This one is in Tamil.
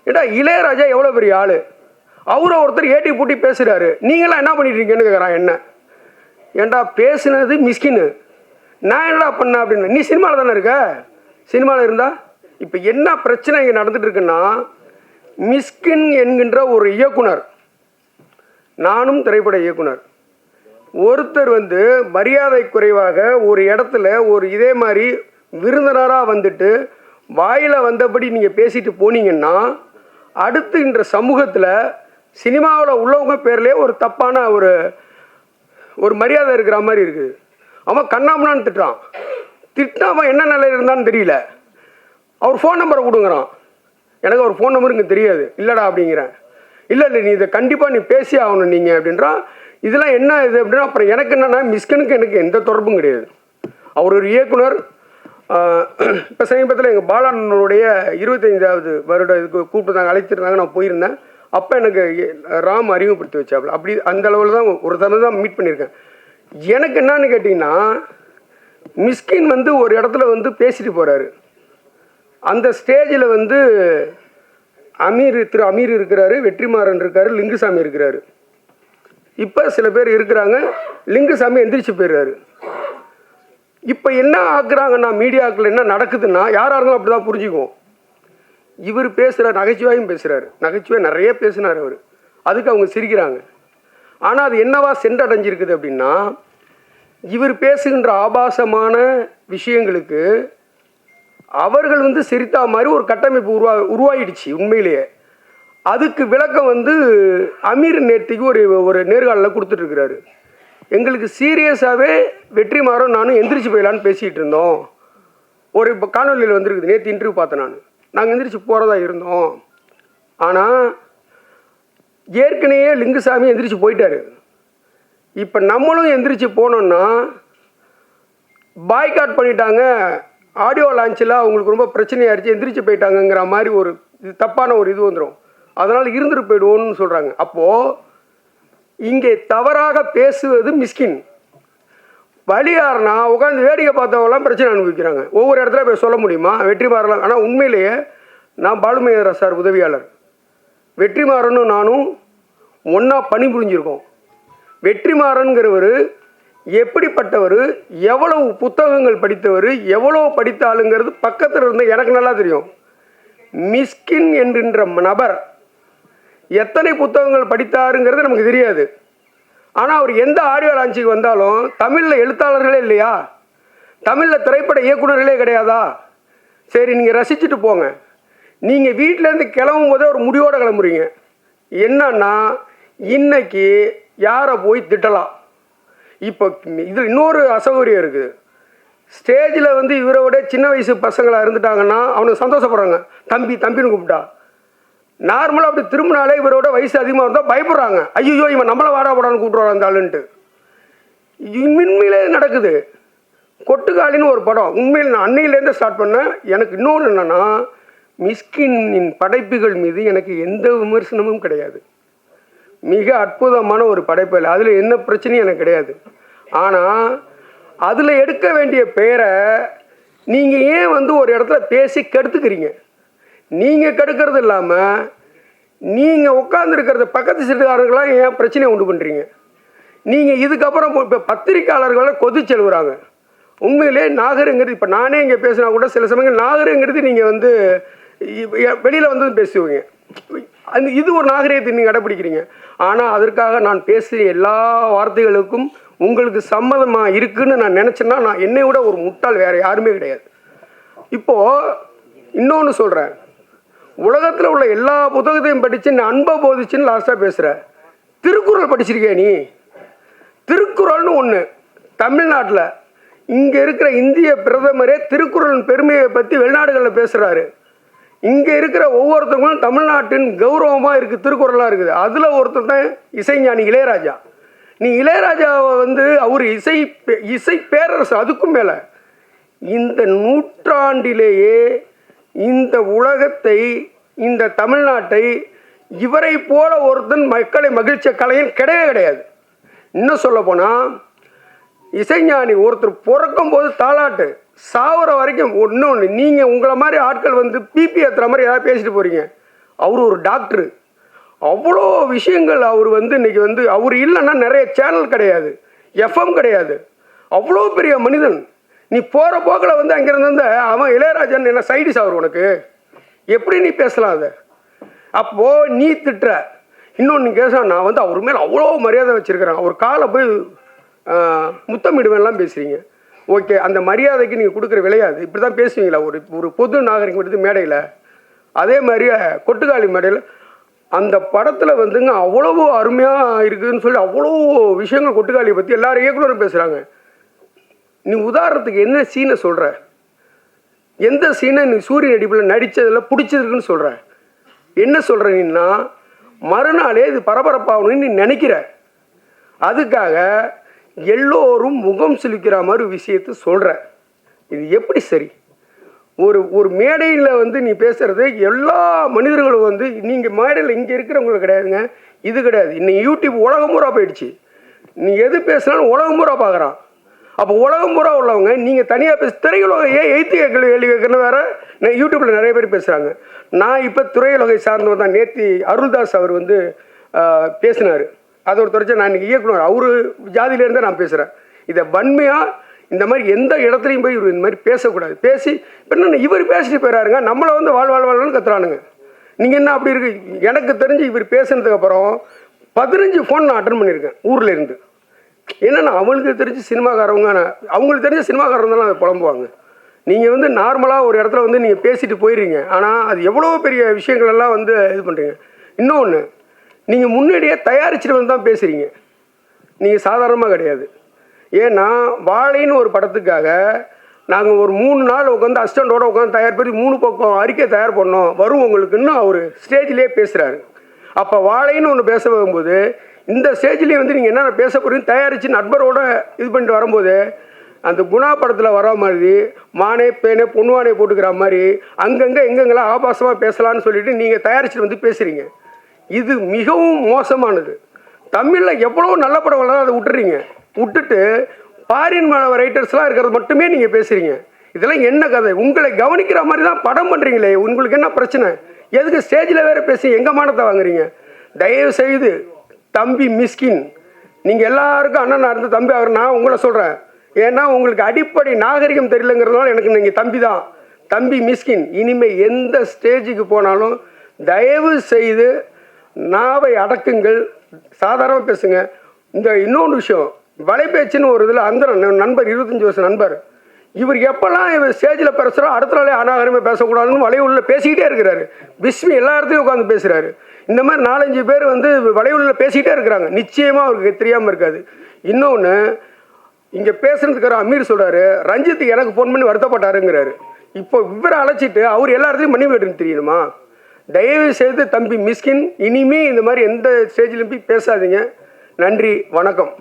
ஏடா இளையராஜா எவ்வளோ பெரிய ஆள், அவரை ஒருத்தர் ஏட்டி பூட்டி பேசுகிறாரு, நீங்களாம் என்ன பண்ணிட்டுருக்கீங்கன்னு கேட்குறான். என்ன ஏண்டா பேசுனது மிஸ்கின்னு, நான் என்னடா பண்ணேன் அப்படின்னு. நீ சினிமாவில் தானே இருக்க, சினிமாவில் இருந்தா இப்போ என்ன பிரச்சனை இங்கே நடந்துட்டு இருக்குன்னா, மிஸ்கின் என்கின்ற ஒரு இயக்குனர், நானும் திரைப்பட இயக்குனர், ஒருத்தர் வந்து மரியாதை குறைவாக ஒரு இடத்துல ஒரு இதே மாதிரி விருந்தினராக வந்துட்டு வாயில் வந்தபடி நீங்கள் பேசிட்டு போனீங்கன்னா, அடுத்து இன்ற சமூகத்தில் சினிமாவில் உள்ளவங்க பேர்லேயே ஒரு தப்பான ஒரு மரியாதை இருக்கிற மாதிரி இருக்குது. அவன் கண்ணாமனான்னு திட்டான் அவன் என்ன நிலையில் இருந்தான்னு தெரியல. அவர் ஃபோன் நம்பரை கொடுங்குறான். எனக்கு அவர் ஃபோன் நம்பர் இங்கே தெரியாது. இல்லைடா அப்படிங்கிறேன். இல்லை நீ இதை கண்டிப்பாக நீ பேசி ஆகணும் நீங்கள் அப்படின்றான். இதெல்லாம் என்ன இது அப்படின்னா, அப்புறம் எனக்கு என்னென்னா மிஸ்கினுக்கு எனக்கு எந்த தொடர்பும் கிடையாது. அவர் ஒரு இயக்குனர். இப்போ சமீபத்தில் எங்கள் பாலாண்ணனுடைய 25வது வருட இதுக்கு கூப்பிட்டு அழைச்சிருந்தாங்க. நான் போயிருந்தேன். அப்போ எனக்கு ராம் அறிமுகப்படுத்தி வச்சாப்புல. அப்படி அந்த அளவில் தான் ஒரு தடவை தான் மீட் பண்ணியிருக்கேன். எனக்கு என்னன்னு கேட்டிங்கன்னா, மிஸ்கின் வந்து ஒரு இடத்துல வந்து பேசிட்டு போகிறாரு. அந்த ஸ்டேஜில் வந்து திரு அமீர் இருக்கிறாரு, வெற்றிமாறன் இருக்காரு, லிங்குசாமி இருக்கிறாரு. இப்போ சில பேர் இருக்கிறாங்க. லிங்குசாமி எந்திரிச்சு போயிடுறாரு. இப்போ என்ன ஆக்குறாங்கன்னா, மீடியாக்கள் என்ன நடக்குதுன்னா, யாராக இருந்தாலும் அப்படி தான் புரிஞ்சுக்குவோம். இவர் பேசுகிறார், நகைச்சுவையும் பேசுகிறாரு, நகைச்சுவை நிறைய பேசினார் அவர். அதுக்கு அவங்க சிரிக்கிறாங்க. ஆனால் அது என்னவா சென்றடைஞ்சிருக்குது அப்படின்னா, இவர் பேசுகின்ற ஆபாசமான விஷயங்களுக்கு அவர்கள் வந்து சிரித்தா மாதிரி ஒரு கட்டமைப்பு உருவாயிடுச்சு உண்மையிலேயே. அதுக்கு விளக்கம் வந்து அமீர் நேர்த்திக்கு ஒரு நேர்காணலில் கொடுத்துட்ருக்கிறாரு. எங்களுக்கு சீரியஸாகவே வெற்றிமாறன் நானும் எந்திரிச்சு போயிடலான்னு பேசிகிட்டு இருந்தோம். இப்போ காணொலியில் வந்துருக்குது, நேற்று இன்டர்வியூ பார்த்தேன். நாங்கள் எந்திரிச்சு போகிறதா இருந்தோம். ஆனால் ஏற்கனவே லிங்குசாமி எந்திரிச்சு போயிட்டாரு. இப்போ நம்மளும் எந்திரிச்சு போனோன்னா பாய்காட் பண்ணிட்டாங்க, ஆடியோ லான்ச்சில் அவங்களுக்கு ரொம்ப பிரச்சனையாயிருச்சு, எந்திரிச்சு போயிட்டாங்கங்கிற மாதிரி ஒரு தப்பான ஒரு இது வந்துடும். அதனால் இருந்துட்டு போயிடுவோன்னு சொல்கிறாங்க. அப்போது இங்கே தவறாக பேசுவது மிஸ்கின். வழியாருனா உட்காந்து வேடிக்கை பார்த்தவங்களாம் பிரச்சனை அனுபவிக்கிறாங்க. ஒவ்வொரு இடத்துல போய் சொல்ல முடியுமா வெற்றிமாறலாம்? ஆனால் உண்மையிலேயே நான் பாலுமகேந்திரா சார் உதவியாளர், வெற்றிமாறனும் நானும் ஒன்றா பணிபுரிஞ்சிருக்கோம். வெற்றிமாறன்கிறவர் எப்படிப்பட்டவர், எவ்வளவு புத்தகங்கள் படித்தவர், எவ்வளோ படித்த ஆளுங்கிறது பக்கத்தில் இருந்த எனக்கு நல்லா தெரியும். மிஸ்கின் என்கின்ற நபர் எத்தனை புத்தகங்கள் படித்தாருங்கிறது நமக்கு தெரியாது. ஆனால் அவர் எந்த ஆடியோ லான்ச்சுக்கு வந்தாலும் தமிழில் எழுத்தாளர்களே இல்லையா, தமிழில் திரைப்பட இயக்குநர்களே கிடையாதா? சரி, நீங்கள் ரசிச்சுட்டு போங்க. நீங்கள் வீட்டிலேருந்து கிளம்பும் போதே ஒரு முடிவோடு கிளம்புறீங்க. என்னன்னா, இன்னைக்கு யாரை போய் திட்டலாம். இப்போ இதில் இன்னொரு அசௌகரியம் இருக்குது. ஸ்டேஜில் வந்து இவரை விட சின்ன வயசு பசங்களாக இருந்துட்டாங்கன்னா அவனுக்கு சந்தோஷப்படுறாங்க. தம்பின்னு கூப்பிட்டா. நார்மலாக அப்படி திரும்பினாலே இவரோட வயசு அதிகமாக இருந்தால் பயப்படுறாங்க. ஐயோ இவன் நம்மளை வாடாப்படான்னு கூப்பிட்றான் அந்த ஆளுன்ட்டு. உண்மையிலே நடக்குது. கொட்டுக்காலின்னு ஒரு படம் உண்மையில் நான் அன்னையிலேருந்து ஸ்டார்ட் பண்ணேன். எனக்கு இன்னொன்று என்னென்னா, மிஸ்கினின் படைப்புகள் மீது எனக்கு எந்த விமர்சனமும் கிடையாது. மிக அற்புதமான ஒரு படைப்பில், அதில் என்ன பிரச்சனையும் எனக்கு கிடையாது. ஆனால் அதில் எடுக்க வேண்டிய பெயரை நீங்கள் ஏன் வந்து ஒரு இடத்துல பேசி கெடுத்துக்கிறீங்க? நீங்கள் கெடுக்கிறது இல்லாமல் நீங்கள் உட்காந்துருக்கிறத பக்கத்து சீட்டுக்காரர்களாம் ஏன் பிரச்சனையை உண்டு பண்ணுறீங்க? நீங்கள் இதுக்கப்புறம் இப்போ பத்திரிக்கையாளர்களை கொதிச்சு எழுவுறாங்க. உண்மையிலே நாகருங்கிறது, இப்போ நானே இங்கே பேசினா கூட சில சமயங்கள் நாகருங்கிறது நீங்கள் வந்து வெளியில் வந்து பேசுவீங்க. இது ஒரு நாகரிகத்தை நீங்கள் கடைப்பிடிக்கிறீங்க. ஆனால் அதற்காக நான் பேசுகிற எல்லா வார்த்தைகளுக்கும் உங்களுக்கு சம்மதமாக இருக்குன்னு நான் நினச்சேன்னா, நான் என்னை விட ஒரு முட்டாள் வேறு யாருமே கிடையாது. இப்போது இன்னொன்று சொல்கிறேன். உலகத்தில் உள்ள எல்லா புத்தகத்தையும் படித்து நான் அன்பை போதிச்சுன்னு லாஸ்ட்டாக பேசுகிறேன். திருக்குறள் படிச்சிருக்கே நீ? திருக்குறள்னு ஒன்று தமிழ்நாட்டில் இங்கே இருக்கிற இந்திய பிரதமரே திருக்குறளின் பெருமையை பற்றி வெளிநாடுகளில் பேசுகிறாரு. இங்கே இருக்கிற ஒவ்வொருத்தவங்களும் தமிழ்நாட்டின் கௌரவமாக இருக்குது, திருக்குறளாக இருக்குது. அதில் ஒருத்தர் தான் இசைஞானி இளையராஜா. நீ இளையராஜாவை வந்து அவர் இசை பேரரசு. அதுக்கும் மேலே இந்த நூற்றாண்டிலேயே இந்த உலகத்தை, இந்த தமிழ்நாட்டை இவரை போல ஒருத்தன் மக்களை மகிழ்ச்சிய கலைஞன் கிடையவே கிடையாது. இன்னும் சொல்ல போனால் இசைஞானி ஒருத்தர் பிறக்கும் போது தாலாட்டு, சாவர வரைக்கும். ஒன்று நீங்கள் உங்களை மாதிரி ஆட்கள் வந்து பிபி ஏற்றுற மாதிரி ஏதாவது பேசிட்டு போகிறீங்க. அவர் ஒரு டாக்டரு. அவ்வளோ விஷயங்கள் அவர் வந்து இன்னைக்கு வந்து அவர் இல்லைன்னா நிறைய சேனல் கிடையாது, எஃப்எம் கிடையாது. அவ்வளோ பெரிய மனிதன். நீ போகிற போக்கில் வந்து அங்கேருந்து வந்து அவன் இளையராஜன் என்ன சைடிஸ் அவர் உனக்கு எப்படி நீ பேசலாம் அதை? அப்போது நீ திட்டுற. இன்னொன்று கேட்க நான் வந்து அவர் மேலே அவ்வளோ மரியாதை வச்சுருக்கிறேன், அவர் காலை போய் முத்தமிடுவேன்லாம் பேசுகிறீங்க. ஓகே, அந்த மரியாதைக்கு நீங்கள் கொடுக்குற விளையாது. இப்படி தான் பேசுவீங்களா ஒரு ஒரு பொது நாகரிகம் எடுத்து மேடையில்? அதே மாதிரி கொட்டுக்காளி மேடையில் அந்த படத்தில் வந்துங்க அவ்வளவு அருமையாக இருக்குதுன்னு சொல்லி அவ்வளோ விஷயங்கள் கொட்டுக்காளியை பற்றி எல்லாரும் இயக்குனரும் பேசுகிறாங்க. நீ உதாரணத்துக்கு என்ன சீனை சொல்கிற? எந்த சீனை நீ சூரிய நடிப்பில் நடித்ததில் பிடிச்சதுக்குன்னு சொல்கிற? என்ன சொல்கிற நீன்னா மறுநாளே இது பரபரப்பாகணும்னு நீ நினைக்கிற. அதுக்காக எல்லோரும் முகம் சுளிக்கிற மாதிரி விஷயத்த சொல்கிற. இது எப்படி சரி? ஒரு மேடையில் வந்து நீ பேசுகிறது எல்லா மனிதர்களும் வந்து நீங்கள் மேடையில் இங்கே இருக்கிறவங்களுக்கு கிடையாதுங்க, இது கிடையாது. இன்னைக்கு யூடியூப் உலகம் பூரா போயிடுச்சு. நீ எது பேசினாலும் உலகம் பூரா பார்க்குறான். அப்போ உலகம் பூரா உள்ளவங்க நீங்கள் தனியாக பேச திரையுலகம் ஏன் எய்த்து கேள்வி கேட்கணும் வேறு யூடியூப்பில் நிறைய பேர் பேசுகிறாங்க. நான் இப்போ திரையுலகை சார்ந்தவர் தான். நேற்று அருள்தாஸ் அவர் வந்து பேசினார். அதை ஒரு தொடர்ச்சி நான் இன்றைக்கி இயக்குனர் அவர் ஜாதியிலேருந்தே நான் பேசுகிறேன். இதை வன்மையாக இந்த மாதிரி எந்த இடத்துலையும் போய் இவர் இந்த மாதிரி பேசக்கூடாது. பேசி இப்போ என்ன இவர் பேசிட்டு போயிடாருங்க, நம்மளை வந்து வாழ்வாழ்வாழ்னு கத்துறானுங்க. நீங்கள் என்ன அப்படி இருக்கு? எனக்கு தெரிஞ்சு இவர் பேசுனதுக்கப்புறம் 15 ஃபோன் நான் அட்டன் பண்ணியிருக்கேன் ஊரில் இருந்து. என்னென்னா அவங்களுக்கு தெரிஞ்சு சினிமாக்காரவங்க, அவங்களுக்கு தெரிஞ்ச சினிமாக்காரங்க தான் அதை புலம்புவாங்க. நீங்கள் வந்து நார்மலாக ஒரு இடத்துல வந்து நீங்கள் பேசிட்டு போயிடுறீங்க, ஆனால் அது எவ்வளோ பெரிய விஷயங்கள் எல்லாம் வந்து இது பண்ணுறீங்க. இன்னொன்று, நீங்கள் முன்னாடியே தயாரிச்சுட்டு வந்து தான் பேசுகிறீங்க, நீங்கள் சாதாரணமாக கிடையாது. ஏன்னா வாழைன்னு ஒரு படத்துக்காக நாங்கள் ஒரு 3 நாள் உட்காந்து அசிஸ்டண்ட்டோடு உட்காந்து தயார் பண்ணி 3 பக்கம் அறிக்கை தயார் பண்ணோம் வரும் உங்களுக்குன்னு அவர் ஸ்டேஜ்லேயே பேசுகிறாரு. அப்போ வாழைன்னு ஒன்று பேச வரும்போது இந்த ஸ்டேஜ்லேயே வந்து நீங்கள் என்னென்ன பேச போகிறீங்க தயாரித்து நண்பரோடு இது பண்ணிட்டு வரும்போது அந்த குணா படத்தில் வர மாதிரி மானே பேனே பொண்ணுவானே போட்டுக்கிற மாதிரி அங்கங்கே எங்கெங்கெல்லாம் ஆபாசமாக பேசலான்னு சொல்லிட்டு நீங்கள் தயாரிச்சுட்டு வந்து பேசுகிறீங்க. இது மிகவும் மோசமானது. தமிழில் எவ்வளோ நல்ல படங்கள்லாம் அதை விட்டுட்டு ஃபாரின் ரைட்டர்ஸ்லாம் இருக்கிறது மட்டுமே நீங்கள் பேசுகிறீங்க. இதெல்லாம் என்ன கதை? உங்களை கவனிக்கிற மாதிரி தான் படம் பண்ணுறீங்களே, உங்களுக்கு என்ன பிரச்சனை? எதுக்கு ஸ்டேஜில் வேறு பேசி எங்கள் மானத்தை வாங்குறீங்க? தயவு செய்து தம்பி மிஸ்கின், நீங்கள் எல்லாருக்கும் அண்ணனாக இருந்து தம்பி அவர் நான் உங்களை சொல்கிறேன். ஏன்னா உங்களுக்கு அடிப்படை நாகரிகம் தெரியலங்கிறதுனால எனக்கு நீங்கள் தம்பி தான். தம்பி மிஸ்கின், இனிமேல் எந்த ஸ்டேஜுக்கு போனாலும் தயவு செய்து நாவை அடக்குங்கள், சாதாரணமாக பேசுங்க. இந்த இன்னொன்று விஷயம், வலைபேச்சுன்னு ஒரு இதில் அந்த நண்பர் 25 வருஷம் நண்பர், இவர் எப்போல்லாம் இவர் ஸ்டேஜில் பேசுகிறோம் அடுத்த நாளே அநாகரமே பேசக்கூடாதுன்னு வலையுள்ள பேசிக்கிட்டே இருக்கிறாரு. பிஸ்மி எல்லா இடத்துலையும் உட்காந்து பேசுகிறாரு. இந்த மாதிரி 4-5 பேர் வந்து வலையுள்ள பேசிக்கிட்டே இருக்கிறாங்க. நிச்சயமாக அவருக்கு தெரியாமல் இருக்காது. இன்னொன்று, இங்கே பேசுனதுக்கு அமீர் சொல்கிறாரு ரஞ்சித் எனக்கு ஃபோன் பண்ணி வருத்தப்பட்டாருங்கிறாரு. இப்போ இவரை அழைச்சிட்டு அவர் எல்லா இடத்துலையும் பண்ணி விட்டுன்னு தெரியணுமா? தயவு செய்து தம்பி மிஸ்கின், இனிமே இந்த மாதிரி எந்த ஸ்டேஜ்லையும் போய் பேசாதீங்க. நன்றி, வணக்கம்.